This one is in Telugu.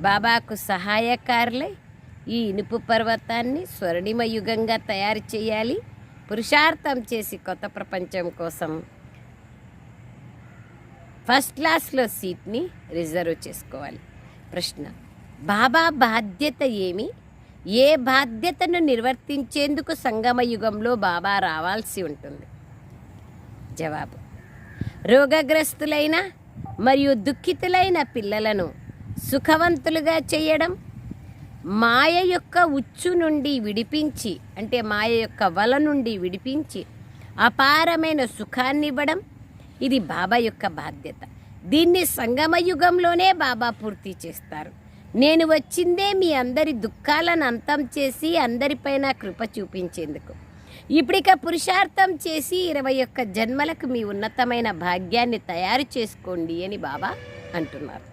బాబాకు సహాయకారులై ఈ ఇనుపు పర్వతాన్ని స్వర్ణిమ యుగంగా తయారు చేయాలి. పురుషార్థం చేసి కొత్త ప్రపంచం కోసం ఫస్ట్ క్లాస్లో సీట్ని రిజర్వ్ చేసుకోవాలి. ప్రశ్న: బాబా బాధ్యత ఏమి? ఏ బాధ్యతను నిర్వర్తించేందుకు సంగమ యుగంలో బాబా రావాల్సి ఉంటుంది? జవాబు: రోగగ్రస్తులైన మరియు దుఃఖితులైన పిల్లలను సుఖవంతులుగా చేయడం, మాయ యొక్క ఉచ్చు నుండి విడిపించి, అంటే మాయ యొక్క వల నుండి విడిపించి అపారమైన సుఖాన్ని ఇవ్వడం, ఇది బాబా యొక్క బాధ్యత. దీన్ని సంగమ యుగంలోనే బాబా పూర్తి చేస్తారు. నేను వచ్చిందే మీ అందరి దుఃఖాలను అంతం చేసి అందరిపైన కృప చూపించేందుకు. ఇప్పుడిక పురుషార్థం చేసి 21 జన్మలకు మీ ఉన్నతమైన భాగ్యాన్ని తయారు చేసుకోండి అని బాబా అంటున్నారు.